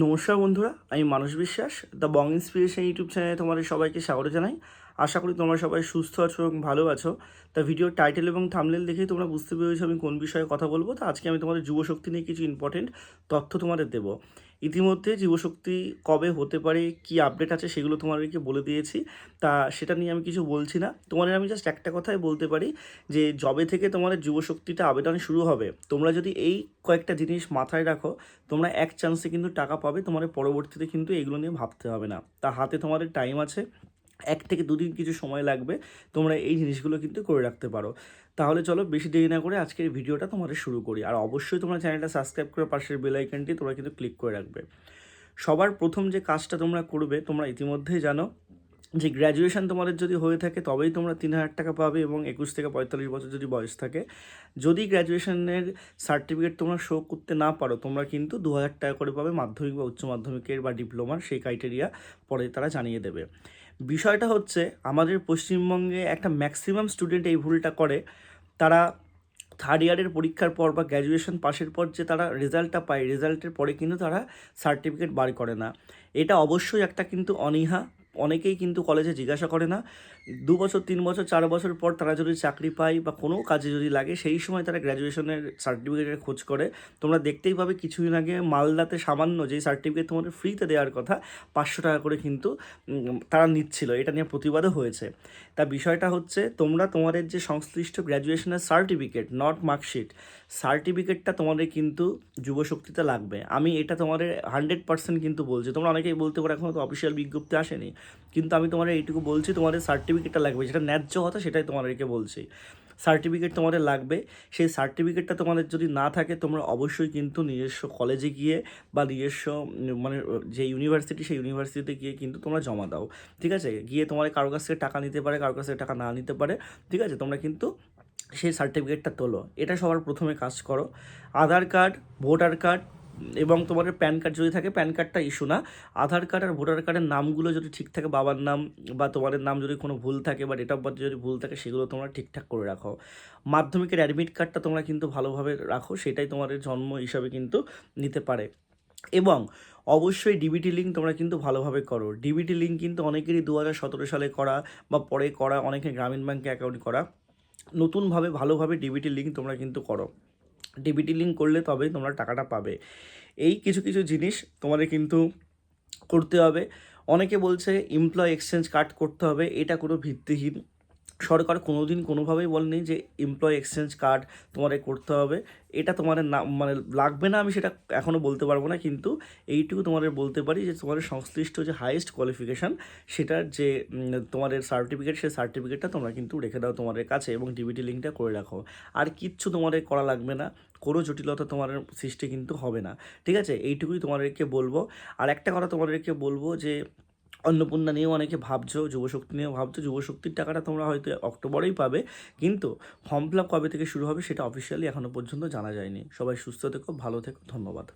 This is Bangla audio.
নমস্কার বন্ধুরা, আমি মানস বিশ্বাস দ্য বং ইন্সপিরেশন ইউটিউব চ্যানেলে তোমাদের সবাইকে স্বাগত জানাই। আশা করি তোমরা সবাই সুস্থ আছো এবং ভালো আছো। তা ভিডিওর টাইটেল এবং থাম্বনেল দেখেই তোমরা বুঝতে পেরেছো আমি কোন বিষয়ে কথা বলবো। তো আজকে আমি তোমাদের যুবশক্তি নিয়ে কিছু ইম্পর্টেন্ট তথ্য তোমাদের দেবো। ইতিমধ্যে যুবশক্তি কবে হতে পারে, কি আপডেট আছে সেগুলো তোমাদেরকে বলে দিয়েছি। তা সেটা নিয়ে আমি কিছু বলছি না, তোমাদের আমি জাস্ট একটা কথাই বলতে পারি যে যবে থেকে তোমাদের যুবশক্তিটা আবেদন শুরু হবে, তোমরা যদি এই কয়েকটা জিনিস মাথায় রাখো, তোমরা এক চান্সে কিন্তু টাকা পাবে। তোমাদের পরবর্তীতে কিন্তু এগুলো নিয়ে ভাবতে হবে না। তা হাতে তোমাদের টাইম আছে, 1 থেকে 2 দিন কিছু সময় লাগবে, তোমরা এই জিনিসগুলো কিন্তু করে রাখতে পারো। তাহলে চলো বেশি দেরি না করে আজকের ভিডিওটা তোমাদের শুরু করি। আর অবশ্যই তোমরা চ্যানেলটা সাবস্ক্রাইব করে পাশের বেল আইকনটি তোমরা কিন্তু ক্লিক করে রাখবে। সবার প্রথম যে কাজটা তোমরা করবে, তোমরা ইতিমধ্যেই জানো যে গ্র্যাজুয়েশন তোমাদের যদি হয়ে থাকে তবেই তোমরা 3,000 টাকা পাবে, এবং 21 থেকে 45 বছর যদি বয়স থাকে। যদি গ্র্যাজুয়েশনের সার্টিফিকেট তোমরা শো করতে না পারো, তোমরা কিন্তু 2,000 টাকা করে পাবে, মাধ্যমিক বা উচ্চ মাধ্যমিকের বা ডিপ্লোমার সেই ক্রাইটেরিয়া পরে তারা জানিয়ে দেবে। বিষয়টা হচ্ছে, আমাদের পশ্চিমবঙ্গে একটা ম্যাক্সিমাম স্টুডেন্ট এই ভুলটা করে। তারা থার্ড ইয়ারের পরীক্ষার পর বা গ্র্যাজুয়েশন পাশের পর যে তারা রেজাল্টটা পায়, রেজাল্টের পরে কিন্তু তারা সার্টিফিকেট বার করে না। এটা অবশ্যই একটা কিন্তু অনীহা। অনেকেই কিন্তু কলেজে জিজ্ঞাসা করে না, 2 বছর 3 বছর 4 বছর পর তারা যদি চাকরি পায় বা কোনো কাজে যদি লাগে, সেই সময় তারা গ্র্যাজুয়েশনের সার্টিফিকেটের খোঁজ করে। তোমরা দেখতেই পাবে কিছুদিন আগে মালদাতে সামান্য যেই সার্টিফিকেট তোমাদের ফ্রিতে দেওয়ার কথা, 500 টাকা করে কিন্তু তারা নিচ্ছিল। এটা নিয়ে প্রতিবাদও হয়েছে। তা বিষয়টা হচ্ছে, তোমরা তোমাদের যে সংশ্লিষ্ট গ্র্যাজুয়েশনের সার্টিফিকেট, নট মার্কশিট, সার্টিফিকেটটা তোমাদের কিন্তু যুবশক্তিতে লাগবে। আমি এটা তোমাদের 100% কিন্তু বলছি। তোমরা অনেকেই বলতে পারো এখনও তো অফিসিয়াল বিজ্ঞপ্তি আসেনি, কিন্তু আমি তোমাদের এইটুকু বলছি, তোমাদের সার্টিফিকেটটা লাগবে। যেটা ন্যায্য কথা সেটাই তোমাদেরকে বলছি। সার্টিফিকেট তোমাদের লাগবে। সেই সার্টিফিকেটটা তোমাদের যদি না থাকে, তোমরা অবশ্যই কিন্তু নিজস্ব কলেজে গিয়ে বা নিজস্ব মানে যে ইউনিভার্সিটি, সেই ইউনিভার্সিটিতে গিয়ে কিন্তু তোমরা জমা দাও। ঠিক আছে? গিয়ে তোমার কারোর কাছ থেকে টাকা নিতে পারে, কারোর কাছ থেকে টাকা না নিতে পারে। ঠিক আছে? তোমরা কিন্তু সেই সার্টিফিকেটটা তোলো। এটা সবার প্রথমে কাজ করো। আধার কার্ড, ভোটার কার্ড এবং তোমাদের প্যান কার্ড যদি থাকে, প্যান কার্ডটা ইস্যু না, আধার কার্ড আর ভোটার কার্ডের নামগুলো যদি ঠিক থাকে, বাবার নাম বা তোমাদের নাম যদি কোনো ভুল থাকে বা ডেট অফ বার্থ যদি ভুল থাকে, সেগুলো তোমরা ঠিকঠাক করে রাখো। মাধ্যমিকের অ্যাডমিট কার্ডটা তোমরা কিন্তু ভালোভাবে রাখো, সেটাই তোমাদের জন্ম হিসাবে কিন্তু নিতে পারে। এবং অবশ্যই ডিবিটি লিঙ্ক তোমরা কিন্তু ভালোভাবে করো। ডিবিটি লিঙ্ক কিন্তু অনেকেরই 2017 সালে করা বা পরে করা, অনেকে গ্রামীণ ব্যাংকে অ্যাকাউন্ট করা। নতুনভাবে ভালোভাবে ডিবিটি লিঙ্ক তোমরা কিন্তু করো। ডিবিটি লিঙ্ক করলে তবেই তোমরা টাকাটা পাবে। এই কিছু কিছু জিনিস তোমাদের কিন্তু করতে হবে। অনেকে বলছে এমপ্লয় এক্সচেঞ্জ কার্ড করতে হবে, এটা কোনো ভিত্তিহীন। সরকার কোনোদিন কোনোভাবেই বলেনি যে এমপ্লয় এক্সচেঞ্জ কার্ড তোমাদের করতে হবে। এটা তোমাদের না মানে লাগবে না, আমি সেটা এখনও বলতে পারবো না, কিন্তু এইটুকু তোমাদের বলতে পারি যে তোমাদের সংশ্লিষ্ট যে হাইয়েস্ট কোয়ালিফিকেশান, সেটার যে তোমাদের সার্টিফিকেট, সেই সার্টিফিকেটটা তোমরা কিন্তু রেখে দাও তোমাদের কাছে, এবং ডিবিটি লিঙ্কটা করে রাখো। আর কিচ্ছু তোমাদের করা লাগবে না, কোনো জটিলতা তোমাদের সৃষ্টি কিন্তু হবে না। ঠিক আছে? এইটুকুই তোমাদেরকে বলবো। আর একটা কথা তোমাদেরকে বলবো যে অন্নপূর্ণা নিয়েও অনেকে ভাবছো, যুবশক্তি নিয়েও ভাবছো। যুবশক্তির টাকাটা তোমরা হয়তো অক্টোবরেই পাবে, কিন্তু ফর্ম ফিল আপ কবে থেকে শুরু হবে সেটা অফিসিয়ালি এখনও পর্যন্ত জানা যায়নি। সবাই সুস্থ থেকো, ভালো থেকো, ধন্যবাদ।